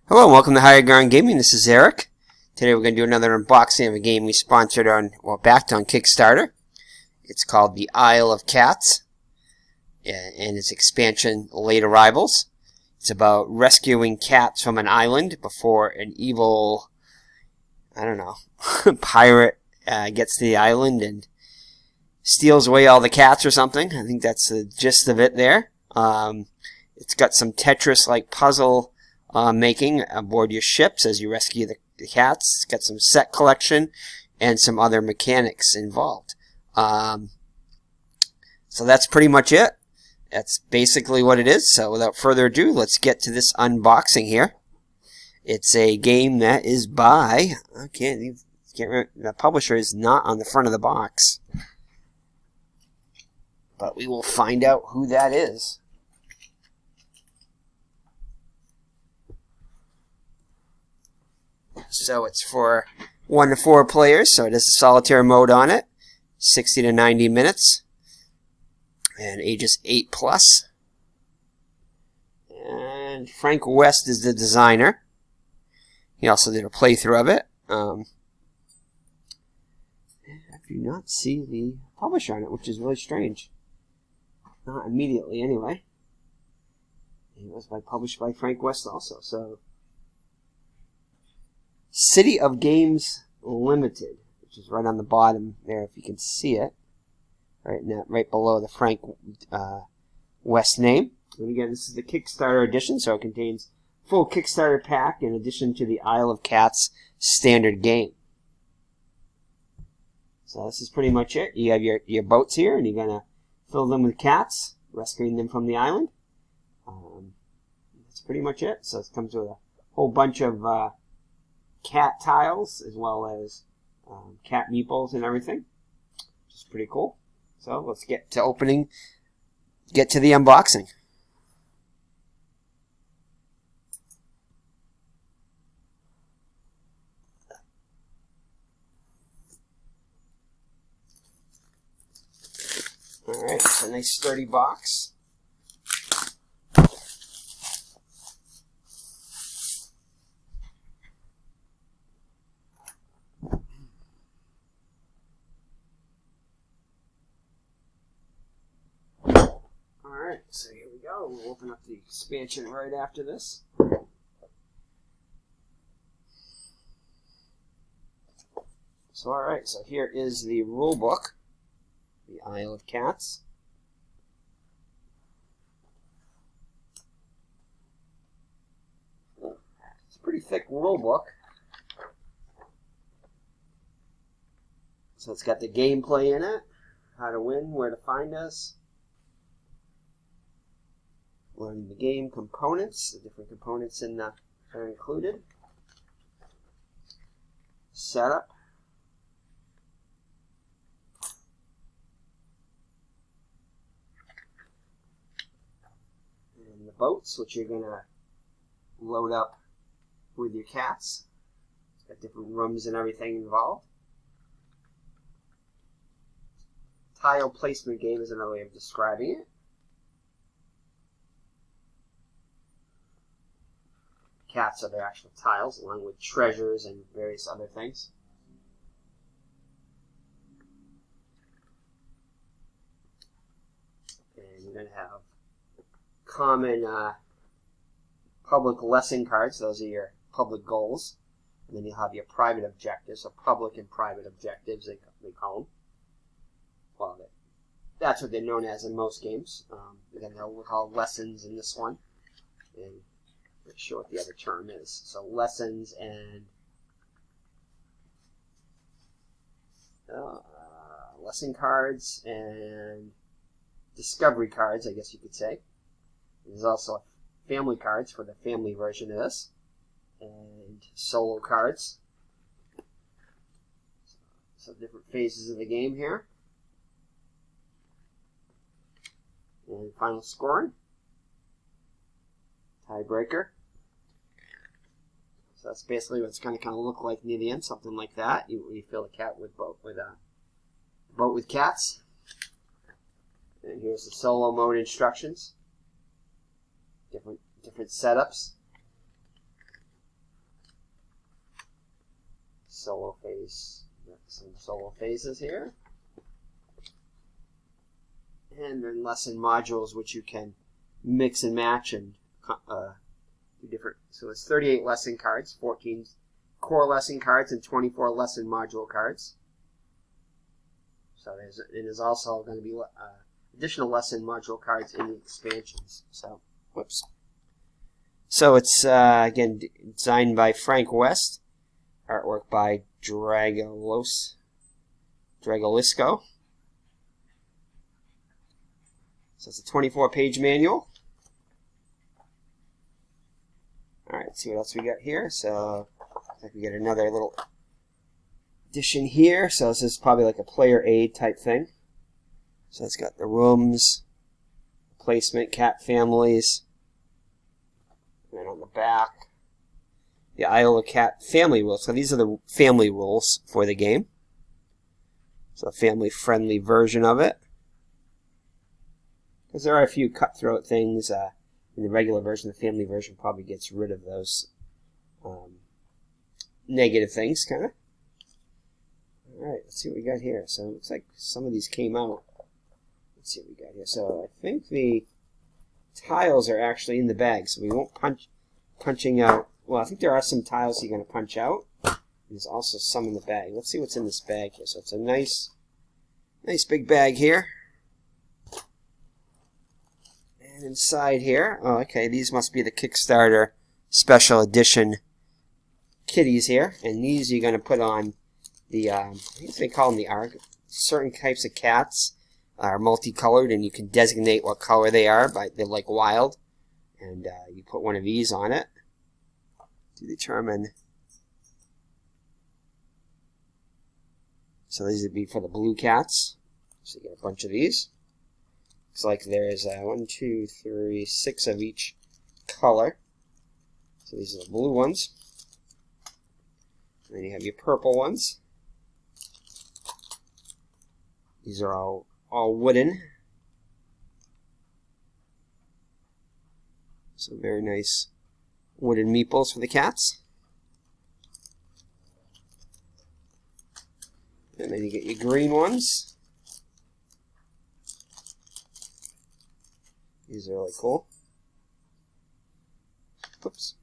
Hello and welcome to Higher Ground Gaming. This is Eric. Today we're going to do another unboxing of a game we sponsored on, backed on Kickstarter. It's called The Isle of Cats, and its expansion, Late Arrivals. It's about rescuing cats from an island before an evil, pirate gets to the island and steals away all the cats or something. I think that's the gist of it there. It's got some Tetris-like puzzle making aboard your ships as you rescue the cats. It's got some set collection and some other mechanics involved. So that's pretty much it. That's basically what it is. So without further ado, let's get to this unboxing here. It's a game that is by, I can't remember, the publisher is not on the front of the box, but we will find out who that is. So it's for 1 to 4 players, so it has a solitaire mode on it, 60 to 90 minutes, and ages 8 plus. And Frank West is the designer. He also did a playthrough of it. I do not see the publisher on it, which is really strange. Not immediately, anyway. It was published by Frank West also, so... City of Games Limited, which is right on the bottom there, if you can see it, right below the Frank West name. And again, this is the Kickstarter edition, so it contains full Kickstarter pack in addition to the Isle of Cats standard game. So this is pretty much it. You have your boats here, and you're gonna fill them with cats, rescuing them from the island. That's pretty much it. So it comes with a whole bunch of cat tiles, as well as cat meatballs and everything, which is pretty cool. So let's get to the unboxing. Alright, it's a nice sturdy box. Alright, so here we go. We'll open up the expansion right after this. So alright, so here is the rule book, The Isle of Cats. It's a pretty thick rule book. So it's got the gameplay in it, how to win, where to find us. Learning the game components, the different components are included. Setup. And the boats, which you're going to load up with your cats. It's got different rooms and everything involved. Tile placement game is another way of describing it. Cats are their actual tiles, along with treasures and various other things. And you're going to have common public lesson cards. Those are your public goals. And then you'll have your private objectives, or public and private objectives, they call them. Well, that's what they're known as in most games. Then they'll call lessons in this one. And not sure what the other term is. So lessons and lesson cards and discovery cards, I guess you could say. There's also family cards for the family version of this, and solo cards. So different phases of the game here. And final scoring. Tiebreaker. So that's basically what it's going to look like near the end, something like that. You fill a cat with boat with cats. And here's the solo mode instructions. Different setups. solo phase. Got some solo phases here. And then lesson modules, which you can mix and match and do different. So it's 38 lesson cards, 14 core lesson cards, and 24 lesson module cards. So there's also going to be additional lesson module cards in the expansions. So, whoops. So it's again designed by Frank West, artwork by Dragolisco. So it's a 24-page manual. Alright, let's see what else we got here. So, looks like we get another little edition here. So this is probably like a player aid type thing. So it's got the rooms, placement, cat families, and then on the back, the Isle of Cat family rules. So these are the family rules for the game. So a family-friendly version of it. Because there are a few cutthroat things in the regular version. The family version probably gets rid of those negative things, kind of. Alright, let's see what we got here. So it looks like some of these came out. Let's see what we got here. So I think the tiles are actually in the bag, so we won't punching out. Well, I think there are some tiles you're going to punch out. There's also some in the bag. Let's see what's in this bag here. So it's a nice big bag here. And inside here, oh, okay, these must be the Kickstarter special edition kitties here. And these you're going to put on the, I think they call them the ARG. Certain types of cats are multicolored, and you can designate what color they are. They're like wild. And you put one of these on it to determine. So these would be for the blue cats. So you get a bunch of these. Looks like there's 1, 2, 3, 6 of each color. So these are the blue ones. And then you have your purple ones. These are all wooden. So very nice wooden meatballs for the cats. And then you get your green ones. These are really cool. Oops.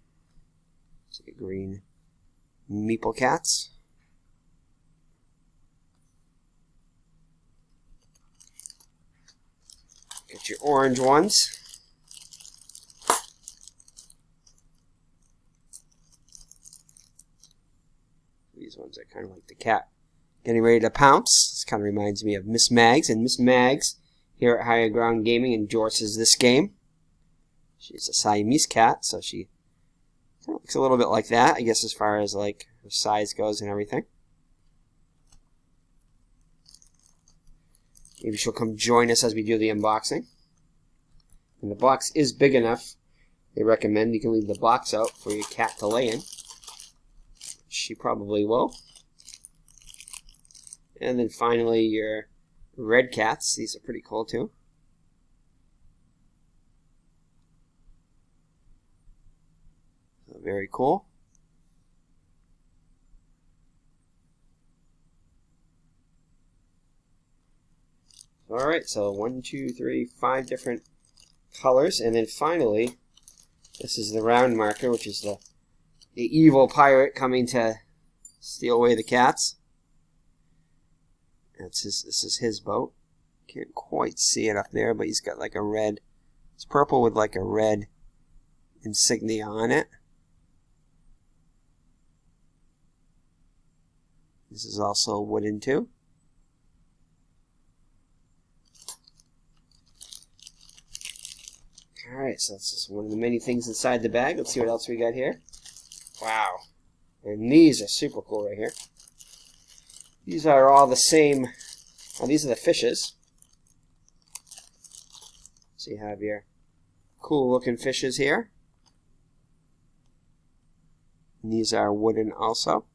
So your green meeple cats. Get your orange ones. These ones are kind of like the cat getting ready to pounce. This kind of reminds me of Miss Mags. And Miss Mags here at Higher Ground Gaming endorses this game. She's a Siamese cat, so she kind of looks a little bit like that, I guess, as far as like her size goes and everything. Maybe she'll come join us as we do the unboxing. And the box is big enough. They recommend you can leave the box out for your cat to lay in. She probably will. And then finally your red cats. These are pretty cool too. So very cool. Alright, so 1, 2, 3, 5 different colors. And then finally, this is the round marker, which is the evil pirate coming to steal away the cats. This is his boat. Can't quite see it up there, but he's got like a red. It's purple with like a red insignia on it. This is also wooden too. Alright, so that's just one of the many things inside the bag. Let's see what else we got here. Wow. And these are super cool right here. These are all the same. Well, these are the fishes. So you have your cool looking fishes here. And these are wooden also.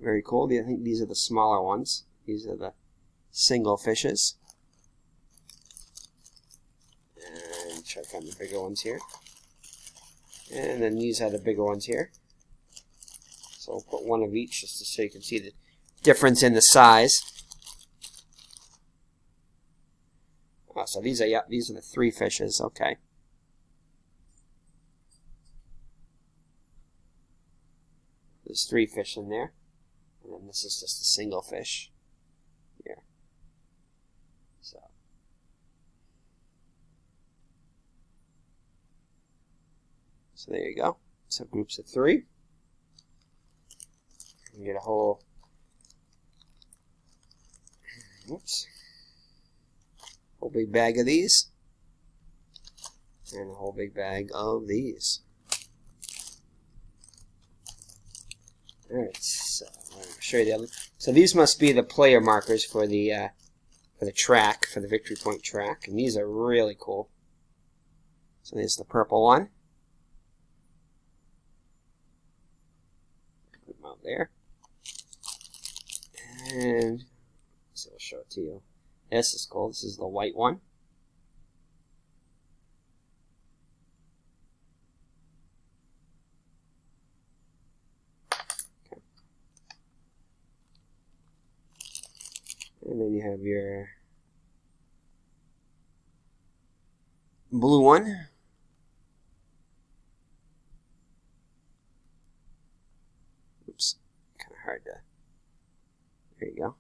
Very cool. I think these are the smaller ones. These are the single fishes. And try to find the bigger ones here. And then these are the bigger ones here. So we'll put one of each just so you can see the difference in the size. Oh, so these are the 3 fishes. Okay. There's 3 fish in there, and then this is just a single fish here. So there you go. So groups of 3. You get a whole, whole big bag of these, and a whole big bag of these. Alright, so I'm going to show you the other. So these must be the player markers for the track, for the victory point track, and these are really cool. So there's the purple one. Put them out there. And so I'll show it to you. This is cool. This is the white one. Okay. And then you have your blue one. Oops, kind of hard to. There you go.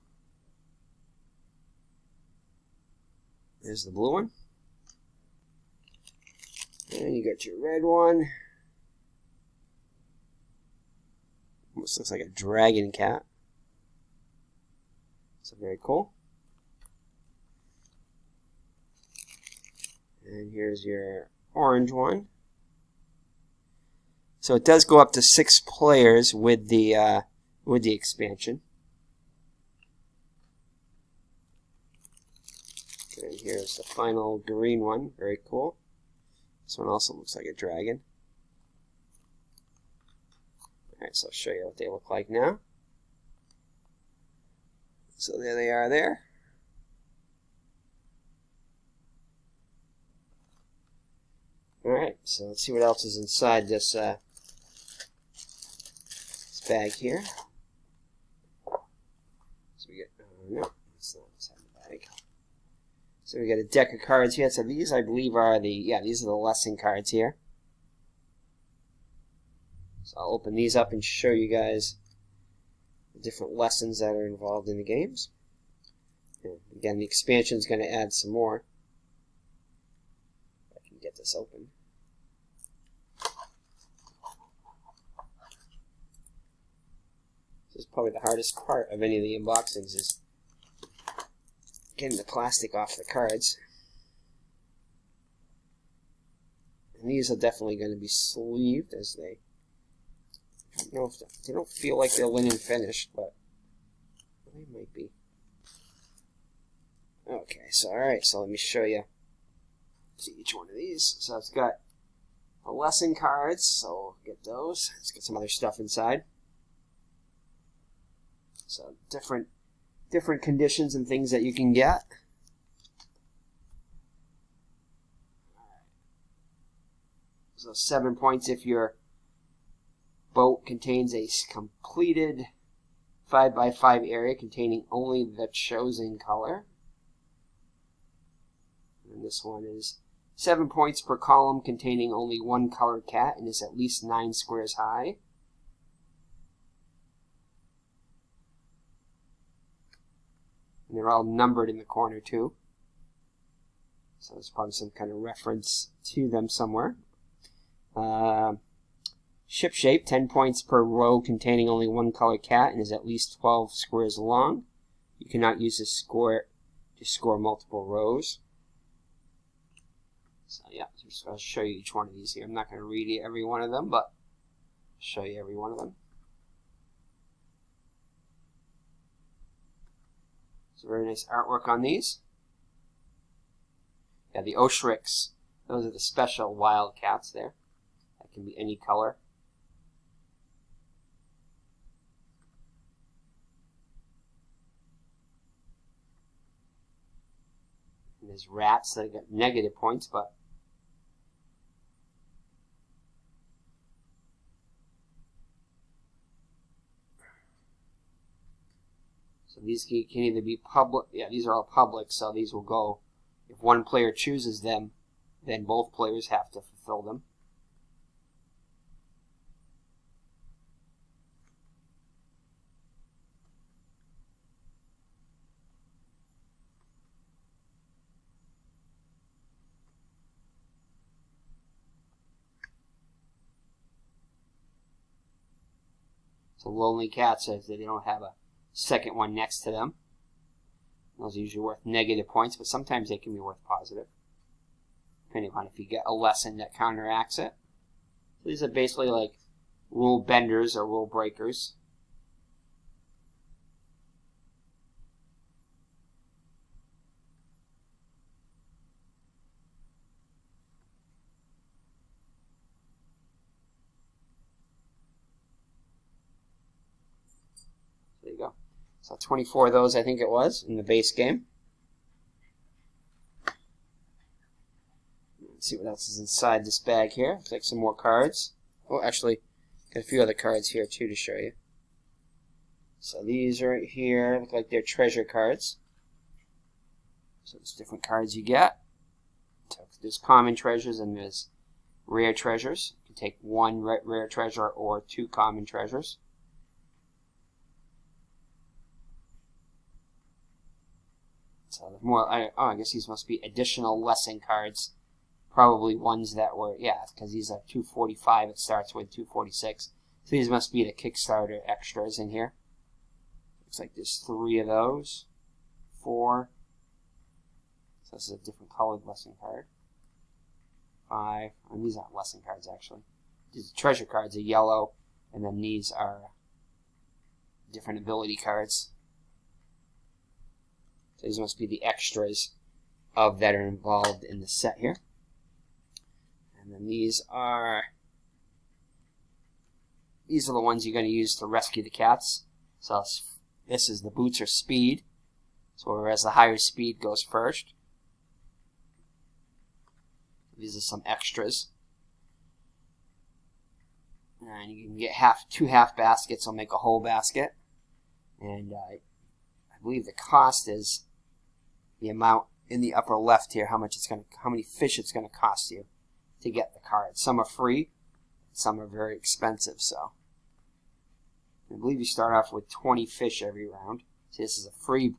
There's the blue one. And you got your red one. Almost looks like a dragon cat. So very cool. And here's your orange one. So it does go up to 6 players with the expansion. And here's the final green one. Very cool. This one also looks like a dragon. Alright, so I'll show you what they look like now. So there they are there. Alright, so let's see what else is inside this bag here. So we get, no, it's not inside the bag. So we got a deck of cards here. So these, I believe, are these are the lesson cards here. So I'll open these up and show you guys the different lessons that are involved in the games. And again, the expansion is going to add some more. If I can get this open. This is probably the hardest part of any of the unboxings, is getting the plastic off the cards. And these are definitely going to be sleeved, as they, I don't know if they don't feel like they're linen finished, but they might be. Okay, so alright, so let me show you. See each one of these. So it's got the lesson cards, so we'll get those. It's got some other stuff inside. So different conditions and things that you can get. So 7 points if your boat contains a completed 5x5 area containing only the chosen color. And this one is 7 points per column containing only one colored cat and is at least 9 squares high. And they're all numbered in the corner too. So there's probably some kind of reference to them somewhere. Ship shape, 10 points per row containing only one colored cat and is at least 12 squares long. You cannot use this score to score multiple rows. So yeah, I'll show you each one of these here. I'm not going to read every one of them, but I'll show you every one of them. So very nice artwork on these. Yeah, the Oshrix. Those are the special wild cats there. That can be any color. And there's rats that got negative points, but So these can either be public. Yeah, these are all public, so these will go. If one player chooses them, then both players have to fulfill them. So lonely cats, if they don't have a second one next to them. Those are usually worth negative points, but sometimes they can be worth positive, depending on if you get a lesson that counteracts it. So these are basically like rule benders or rule breakers. There you go. So 24 of those, I think it was, in the base game. Let's see what else is inside this bag here. Looks like some more cards. Oh, actually, got a few other cards here too to show you. So these right here look like they're treasure cards. So there's different cards you get. So there's common treasures and there's rare treasures. You can take one rare treasure or two common treasures. So more, I guess these must be additional lesson cards. Probably ones that were, yeah, because these are 245. It starts with 246. So these must be the Kickstarter extras in here. Looks like there's 3 of those. 4. So this is a different colored lesson card. 5. And these aren't lesson cards, actually. These treasure cards are yellow. And then these are different ability cards. So these must be the extras of that are involved in the set here. And then these are the ones you're going to use to rescue the cats. So this is the boots or speed. So whereas the higher speed goes first. These are some extras. And you can get 2 half baskets. Will make a whole basket. And I believe the cost is the amount in the upper left here. How many fish it's going to cost you to get the card. Some are free, some are very expensive. So I believe you start off with 20 fish every round. So this is a free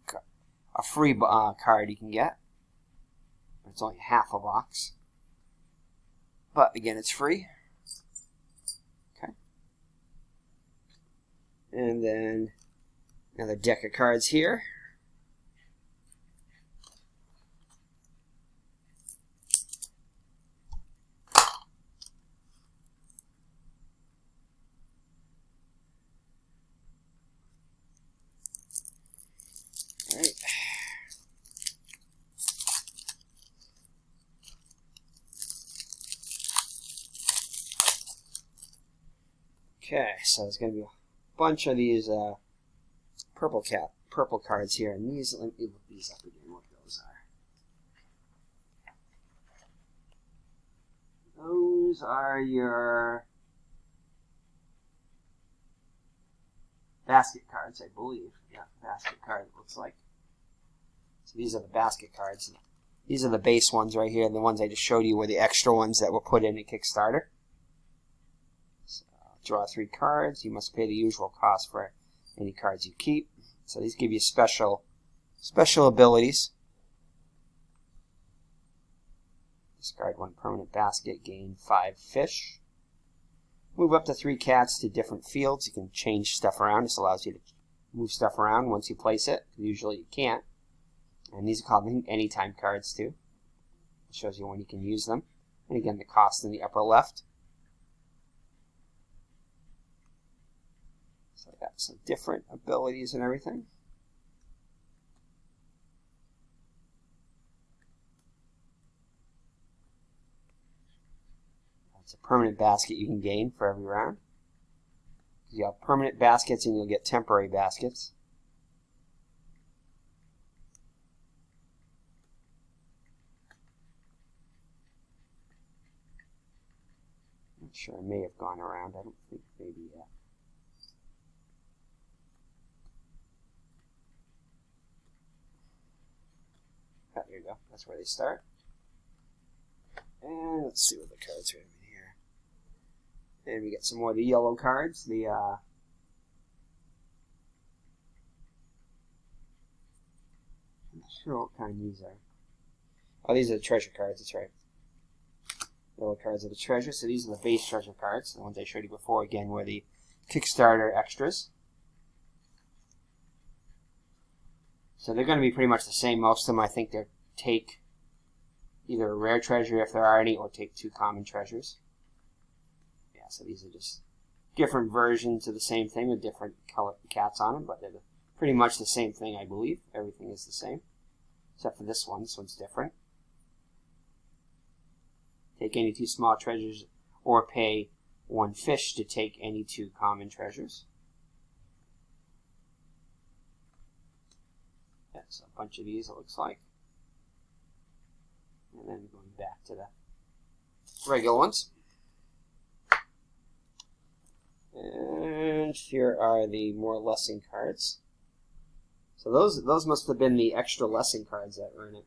card you can get. It's only half a box, but again, it's free. Okay, and then another deck of cards here. Right. Okay, so there's going to be a bunch of these purple cards here, and these, let me look these up again, what those are. Those are your basket cards, I believe. Yeah, basket card, it looks like. So these are the basket cards. These are the base ones right here. The ones I just showed you were the extra ones that were put in the Kickstarter. So draw 3 cards. You must pay the usual cost for any cards you keep. So these give you special abilities. Discard 1 permanent basket, gain 5 fish. Move up to 3 cats to different fields. You can change stuff around. This allows you to move stuff around once you place it. Usually you can't. And these are called anytime cards too. It shows you when you can use them. And again, the cost in the upper left. So I got some different abilities and everything. It's a permanent basket you can gain for every round. You have permanent baskets and you'll get temporary baskets. I'm sure I may have gone around. I don't think maybe yet. go. That's where they start. And let's see what the cards are in here. And we get some more of the yellow cards. The I'm not sure what kind these are. Oh, these are the treasure cards. That's right. Yellow cards are the treasure. So these are the base treasure cards. The ones I showed you before, again, were the Kickstarter extras. So they're going to be pretty much the same. Most of them, I think, they take either a rare treasure, if there are any, or take 2 common treasures. Yeah, so these are just different versions of the same thing with different colored cats on them, but they're pretty much the same thing, I believe. Everything is the same, except for this one. This one's different. Take any 2 small treasures, or pay 1 fish to take any 2 common treasures. That's a bunch of these, it looks like. And then going back to the regular ones. And here are the more lesson cards. So those must have been the extra lesson cards that were in it,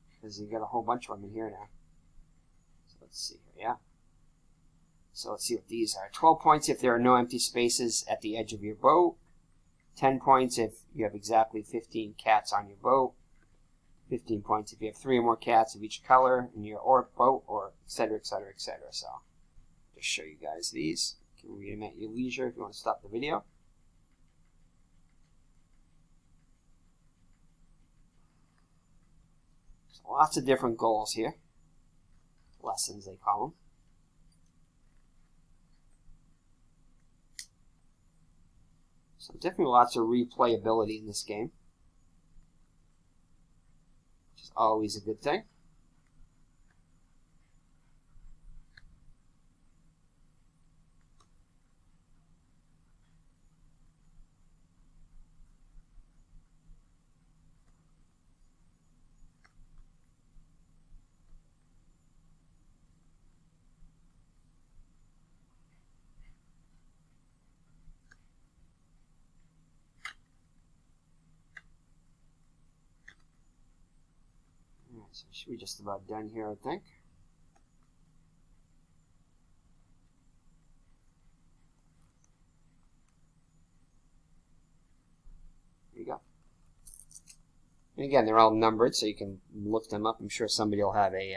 because you got a whole bunch of them in here now. So let's see here, yeah. So let's see what these are. 12 points if there are no empty spaces at the edge of your boat. 10 points if you have exactly 15 cats on your boat. 15 points if you have 3 or more cats of each color in your boat, or etc., etc., etc. So, just show you guys these. You can read them at your leisure if you want to stop the video. So lots of different goals here. Lessons, they call them. So definitely lots of replayability in this game, which is always a good thing. So should be just about done here, I think. There you go. And again, they're all numbered, so you can look them up. I'm sure somebody will have a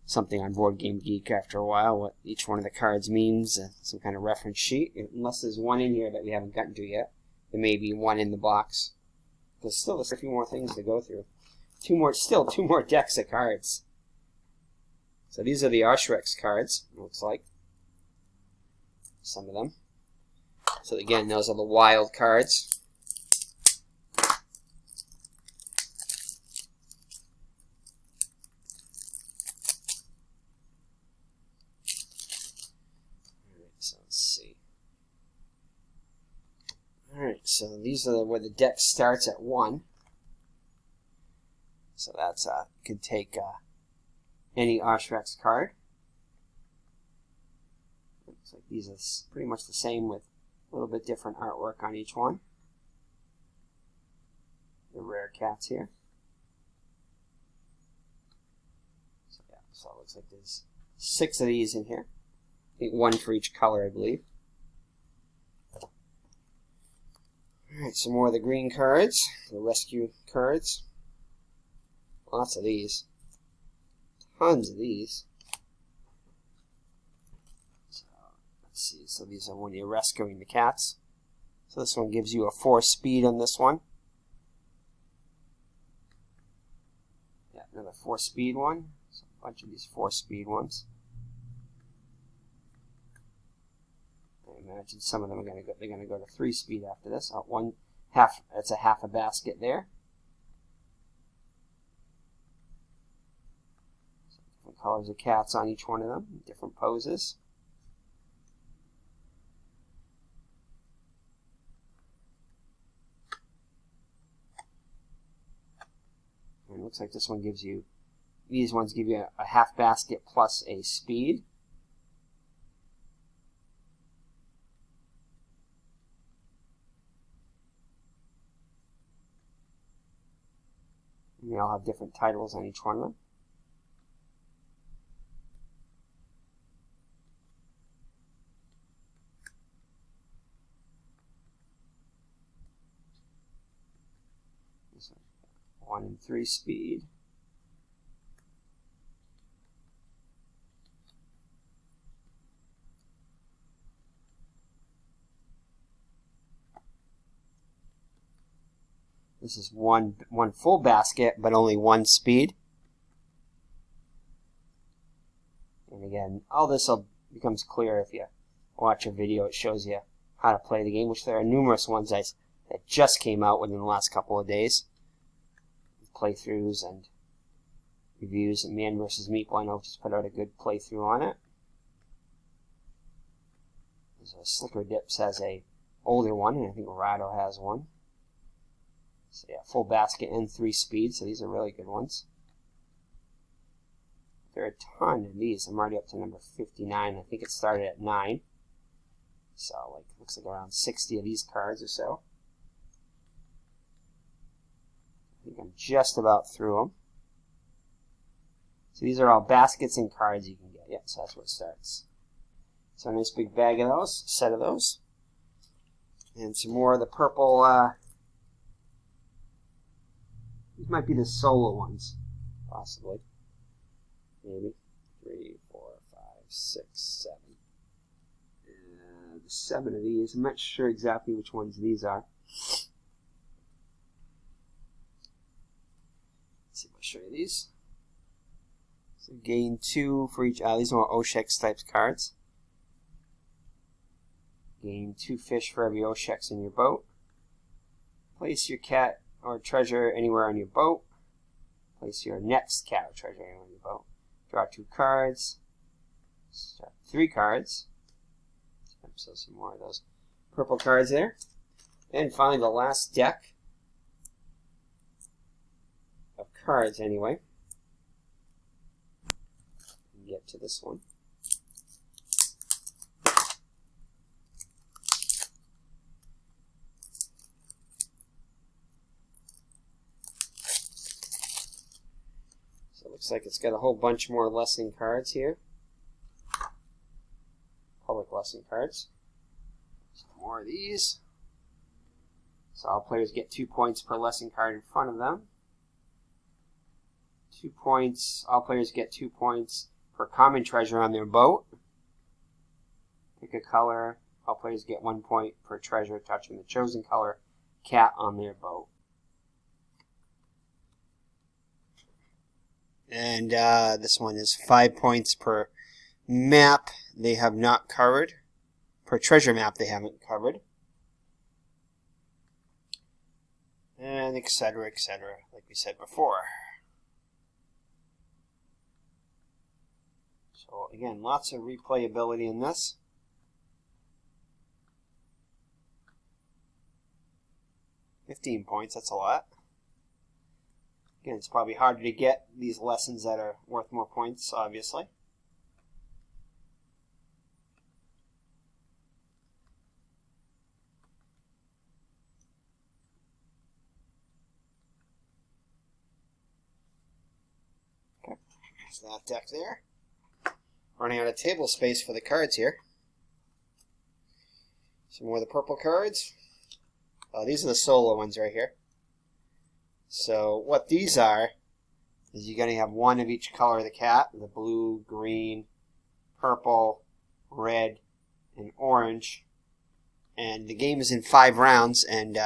something on Board Game Geek after a while, what each one of the cards means, some kind of reference sheet. Unless there's one in here that we haven't gotten to yet. There may be one in the box. There's still a few more things to go through. Still two more decks of cards. So these are the Oshrex cards, it looks like. Some of them. So again, those are the wild cards. Alright, so let's see. Alright, so these are where the deck starts at 1. So that's you can take any Oshrex card. Looks like these are pretty much the same with a little bit different artwork on each one. The rare cats here. So yeah, so it looks like there's 6 of these in here. I think 1 for each color, I believe. Alright, some more of the green cards, the rescue cards. Lots of these. Tons of these. So, let's see. So these are when you're rescuing the cats. So this one gives you a 4 speed on this one. Yeah, another 4 speed one. So a bunch of these 4 speed ones. I imagine some of them are going to go. They're going to go to 3 speed after this. That's a half a basket there. Colors of cats on each one of them, different poses. And it looks like this one gives you, these ones give you a half basket plus a speed. And They all have different titles on each one of them. This 1 and 3 speed. This is one full basket, but only 1 speed. And again, all this becomes clear if you watch a video. It shows you how to play the game, which there are numerous ones that just came out within the last couple of days. Playthroughs and reviews. And Man vs. Meatball, I know, just put out a good playthrough on it. There's a Slicker Dips has a older one, and I think Rado has one. So yeah, full basket and 3 speed, so these are really good ones. There are a ton of these. I'm already up to number 59. I think it started at 9. So like, looks like around 60 of these cards or so. I think I'm just about through them. So these are all baskets and cards you can get. Yeah, so that's where it starts. So a nice big bag of those, set of those. And some more of the purple, these might be the solo ones, possibly. Maybe. 3, 4, 5, 6, 7. 7 of these. I'm not sure exactly which ones these are. Let's see if I show you these. So gain 2 for each. These are Oshex type cards. Gain 2 fish for every Oshex in your boat. Place your cat or treasure anywhere on your boat. Place your next cat or treasure anywhere on your boat. Draw 2 cards. Start 3 cards. So some more of those purple cards there. And finally the last deck of cards anyway. Get to this one. So it looks like it's got a whole bunch more lesson cards here. Public lesson cards. Some more of these. So all players get 2 points per lesson card in front of them. 2 points. All players get 2 points per common treasure on their boat. Pick a color. All players get 1 point per treasure touching the chosen color cat on their boat. And this one is 5 points per map they have not covered. Per treasure map they haven't covered. And etc., like we said before. So again, lots of replayability in this. $15 points, that's a lot. Again, it's probably harder to get these lessons that are worth more points, obviously. Okay, there's that deck there. Running out of table space for the cards here. Some more of the purple cards. These are the solo ones right here. So what these are is you're going to have 1 of each color of the cat. The blue, green, purple, red, and orange. And the game is in 5 rounds, and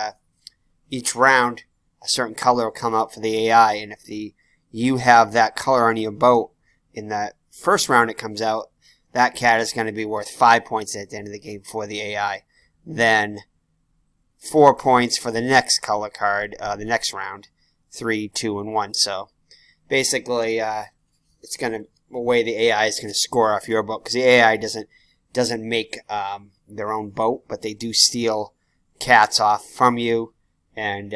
each round a certain color will come out for the AI. And if you have that color on your boat in that first round it comes out, that cat is going to be worth 5 points at the end of the game for the AI. Then 4 points for the next color card, the next round. 3, 2, and 1. So basically, it's going to, the way the AI is going to score off your boat, because the AI doesn't make their own boat, but they do steal cats off from you, and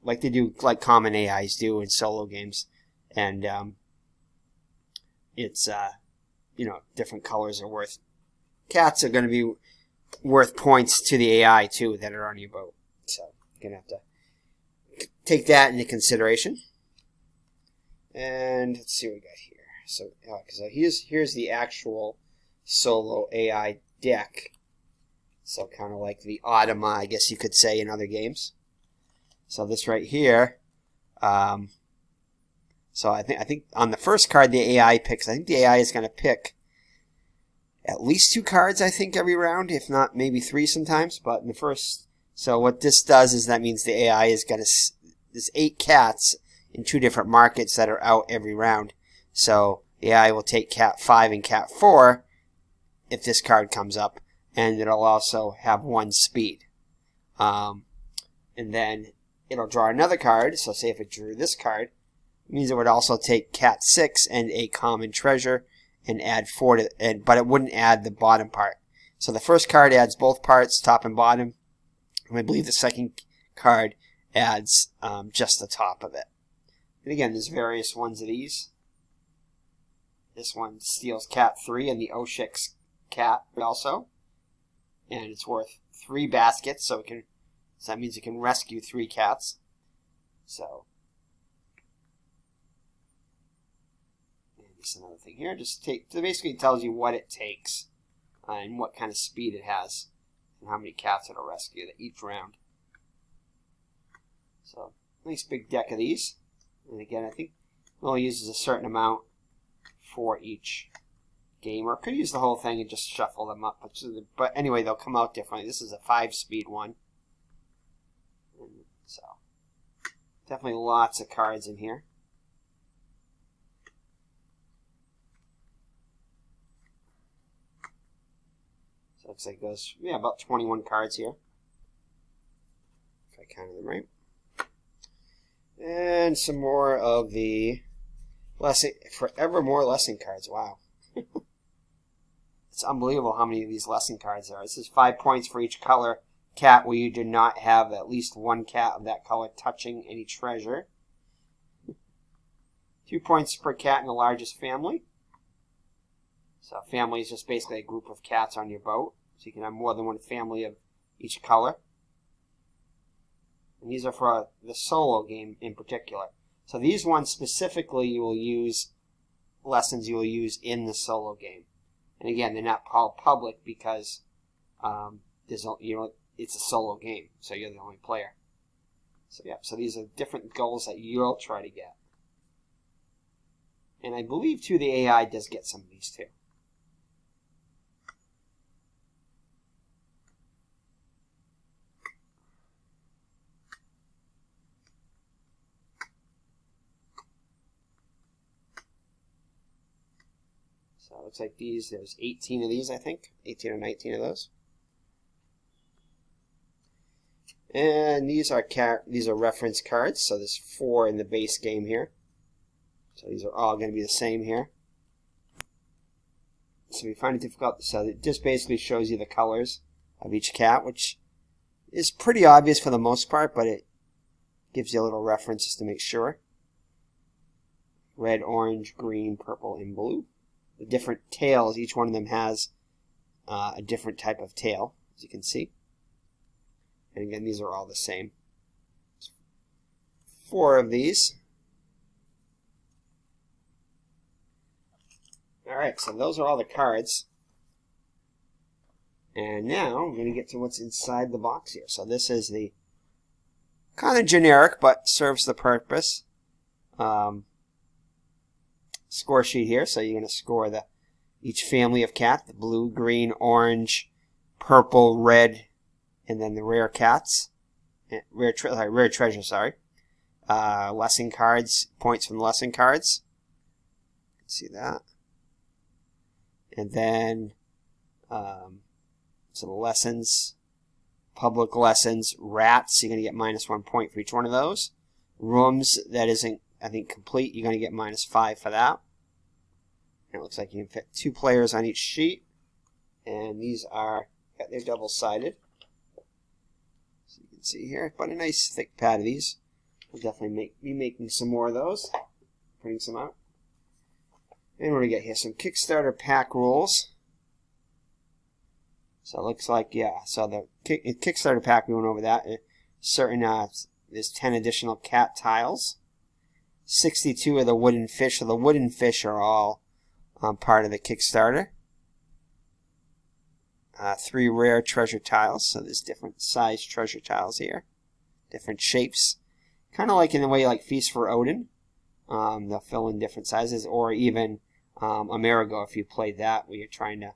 like they do, like common AIs do in solo games, and it's different colors are worth. Cats are going to be worth points to the AI too that are on your boat. So you're going to have to take that into consideration. And let's see what we got here. So, here's the actual solo AI deck. So kind of like the Automa, I guess you could say, in other games. So this right here. So I think on the first card the AI picks. I think the AI is going to pick at least 2 cards, I think, every round, if not maybe 3 sometimes. But in the first, so what this does is that means the AI is going to, there's 8 cats in 2 different markets that are out every round. So the AI will take cat 5 and cat 4 if this card comes up, and it'll also have 1 speed. And then it'll draw another card. So say if it drew this card, it means it would also take cat 6 and a common treasure and add 4 to, but it wouldn't add the bottom part. So the first card adds both parts, top and bottom, and I believe the second card adds just the top of it. And again, there's various ones of these. This one steals cat 3 and the Oshik's cat also, and it's worth 3 baskets, so that means it can rescue 3 cats. So this is another thing here. So basically tells you what it takes and what kind of speed it has and how many cats it'll rescue each round. So nice big deck of these. And again, I think it only uses a certain amount for each game, or could use the whole thing and just shuffle them up. But anyway, they'll come out differently. This is a 5-speed one. And so definitely lots of cards in here. So it looks like it goes, yeah, about 21 cards here, if I counted them right. And some more of the forever more lesson cards. Wow. It's unbelievable how many of these lesson cards there are. This is 5 points for each color cat where you do not have at least 1 cat of that color touching any treasure. 2 points per cat in the largest family. So a family is just basically a group of cats on your boat. So you can have more than 1 family of each color. And these are for the solo game in particular. So these ones specifically you will use lessons you will use in the solo game. And again, they're not called public because it's a solo game, so you're the only player. So yeah, so these are different goals that you'll try to get. And I believe too the AI does get some of these too. So it looks like there's 18 of these, I think. 18 or 19 of those. And these are reference cards, so there's 4 in the base game here. So these are all going to be the same here. So if you find it difficult, so it just basically shows you the colors of each cat, which is pretty obvious for the most part, but it gives you a little reference just to make sure. Red, orange, green, purple, and blue. The different tails, each one of them has a different type of tail, as you can see. And again, these are all the same. 4 of these. Alright, so those are all the cards. And now I'm going to get to what's inside the box here. So this is the kind of generic, but serves the purpose. Score sheet here. So you're going to score each family of cat, the blue, green, orange, purple, red, and then the rare cats, rare treasure, sorry. Lesson cards, points from the lesson cards. You can see that. And then some lessons, public lessons, rats, you're going to get -1 point for each one of those. Rooms that isn't, I think, complete, you're going to get -5 for that. And it looks like you can fit 2 players on each sheet. And these are, they're double-sided. So you can see here, but a nice thick pad of these. We'll definitely be making some more of those, putting some out. And we're going to get here some Kickstarter pack rules. So it looks like, yeah, so the Kickstarter pack, we went over that. There's 10 additional cat tiles. 62 of the wooden fish. So the wooden fish are all part of the Kickstarter. 3 rare treasure tiles. So there's different size treasure tiles here. Different shapes. Kind of like in a way like Feast for Odin. They'll fill in different sizes. Or even Amerigo, if you played that, where you're trying to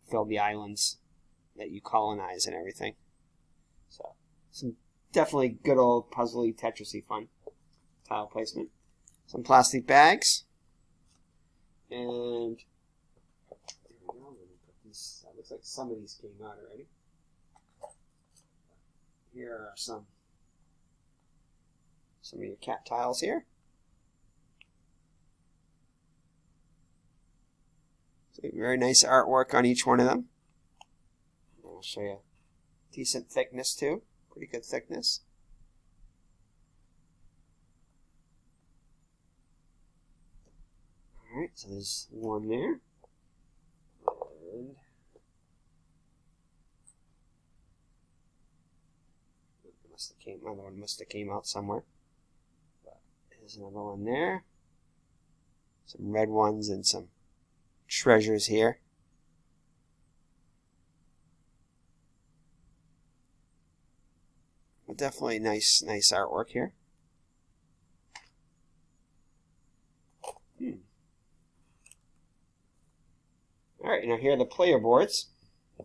fill the islands that you colonize and everything. So some definitely good old puzzly, Tetris-y fun tile placement. Some plastic bags. And there we go. These, looks like some of these came out already. Here are some of your cat tiles here. So very nice artwork on each one of them. I'll show you decent thickness too. Pretty good thickness. Alright, so there's one there. And another one must have came out somewhere. But there's another one there. Some red ones and some treasures here. But definitely nice artwork here. Alright, now here are the player boards. So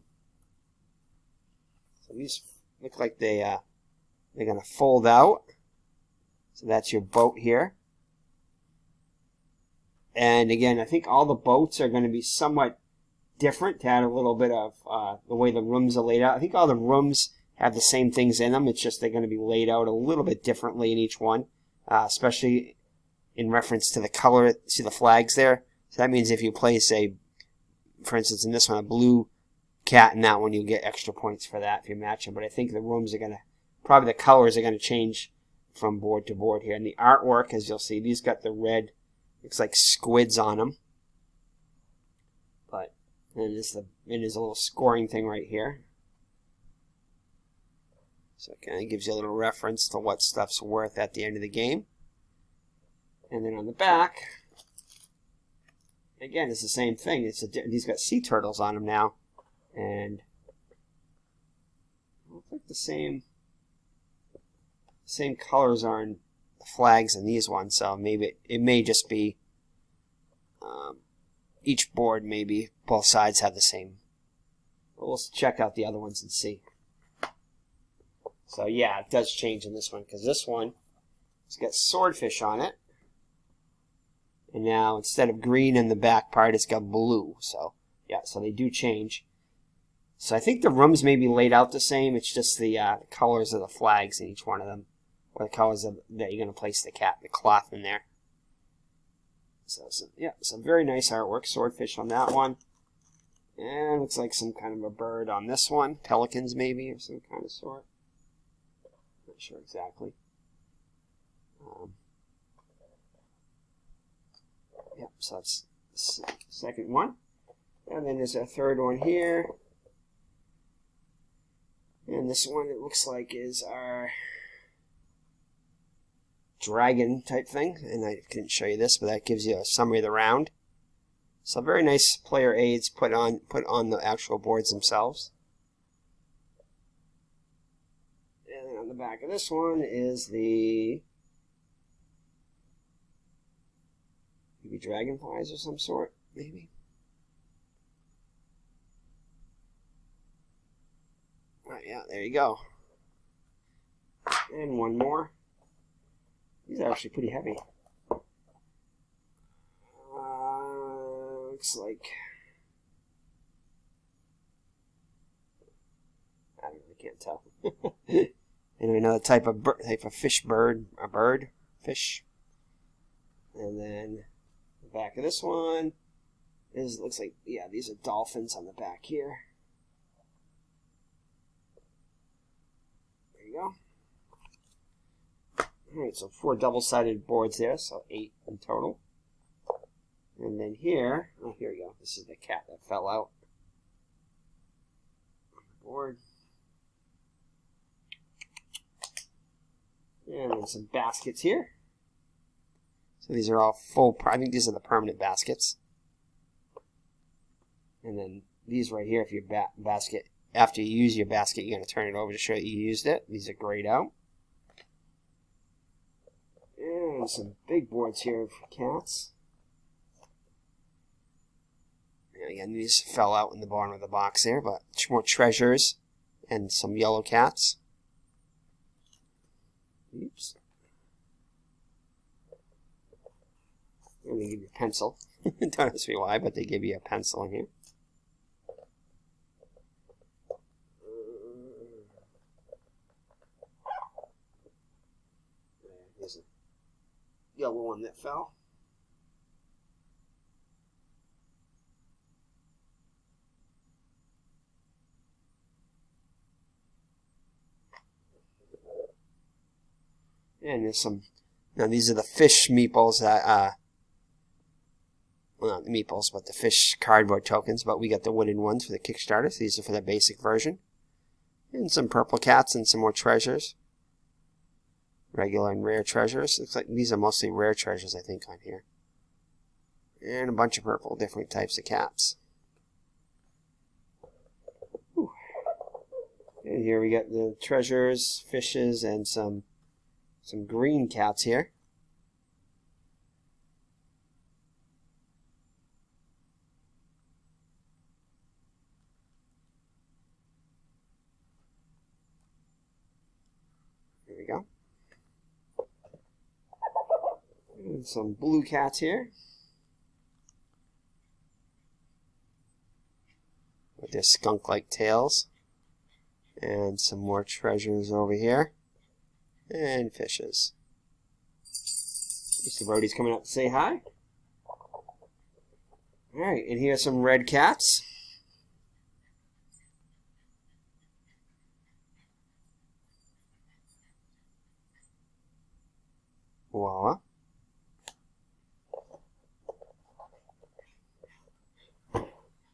these look like they're going to fold out. So that's your boat here. And again, I think all the boats are going to be somewhat different to add a little bit of the way the rooms are laid out. I think all the rooms have the same things in them. It's just they're going to be laid out a little bit differently in each one, especially in reference to the color. See the flags there? So that means if you place for instance, in this one, a blue cat in that one, you'll get extra points for that if you match them. But I think the rooms are going to, probably the colors are going to change from board to board here. And the artwork, as you'll see, these got the red, looks like squids on them. But then there's a little scoring thing right here. So it kind of gives you a little reference to what stuff's worth at the end of the game. And then on the back, again, it's the same thing. These got sea turtles on them now, and I think the same colors are in the flags in these ones. So maybe it may just be each board. Maybe both sides have the same. But we'll check out the other ones and see. So yeah, it does change in this one because this one it's got swordfish on it. And now, instead of green in the back part, it's got blue. So, yeah, so they do change. So I think the rooms may be laid out the same. It's just the colors of the flags in each one of them. Or the colors that you're going to place the cloth in there. So yeah, some very nice artwork. Swordfish on that one. And looks like some kind of a bird on this one. Pelicans, maybe, or some kind of sort. Not sure exactly. Yep, so that's the second one. And then there's a third one here. And this one, it looks like, is our dragon type thing. And I couldn't show you this, but that gives you a summary of the round. So very nice player aids put on the actual boards themselves. And then on the back of this one is the maybe dragonflies or some sort, maybe. Right, yeah, there you go. And one more. These are actually pretty heavy. Looks like, I really can't tell. And another type of fish, fish. And then the back of this one looks like, yeah, these are dolphins on the back here. There you go. Alright, so 4 double-sided boards there, so 8 in total. And then here, oh, here we go. This is the cat that fell out on the board. And then some baskets here. So these are all full, I think these are the permanent baskets. And then these right here, if your basket, after you use your basket, you're going to turn it over to show that you used it. These are grayed out. And some big boards here for cats. And again, these fell out in the bottom of the box there, but more treasures and some yellow cats. Oops. And they give you a pencil. Don't ask me why, but they give you a pencil in here. Here's a yellow one that fell. And there's some, now these are the fish meatballs that, well, not the meatballs, but the fish cardboard tokens, but we got the wooden ones for the Kickstarter, so these are for the basic version. And some purple cats and some more treasures. Regular and rare treasures. Looks like these are mostly rare treasures, I think, on here. And a bunch of purple, different types of cats. Whew. And here we got the treasures, fishes, and some green cats here. There we go. And some blue cats here with their skunk-like tails. And some more treasures over here. And fishes. Mr. Brody's coming up to say hi. Alright, and here's some red cats. Voila.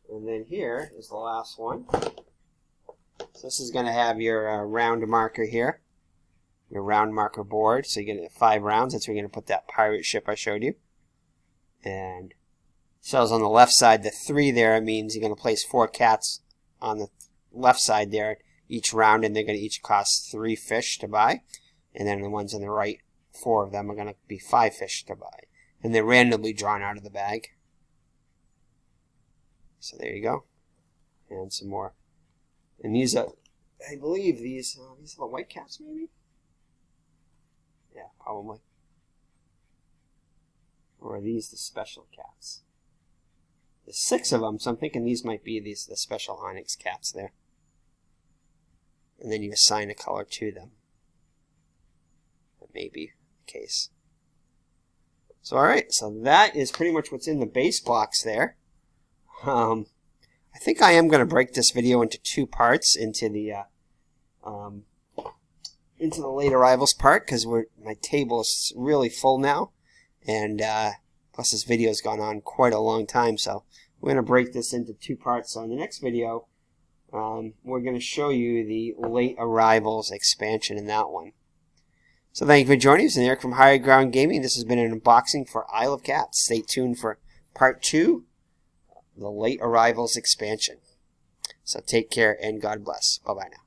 And then here is the last one. So this is going to have your round marker here. Your round marker board. So you get 5 rounds. That's where you're going to put that pirate ship I showed you. And says on the left side, the 3 there, it means you're going to place 4 cats on the left side there each round, and they're going to each cost 3 fish to buy. And then the ones on the right, 4 of them are going to be 5 fish to buy. And they're randomly drawn out of the bag. So there you go. And some more. And these are, I believe these are the white cats maybe? Yeah, probably. Or are these the special cats? There's 6 of them, so I'm thinking these might be the special onyx cats there. And then you assign a color to them. That may be the case. So alright, so that is pretty much what's in the base box there. I think I am going to break this video into 2 parts, into the late arrivals part, because my table is really full now, and plus this video has gone on quite a long time, so we're going to break this into 2 parts. So in the next video, we're going to show you the late arrivals expansion in that one. So thank you for joining us, and Eric from Higher Ground Gaming. This has been an unboxing for Isle of Cats. Stay tuned for part 2, the late arrivals expansion. So take care and God bless. Bye-bye now.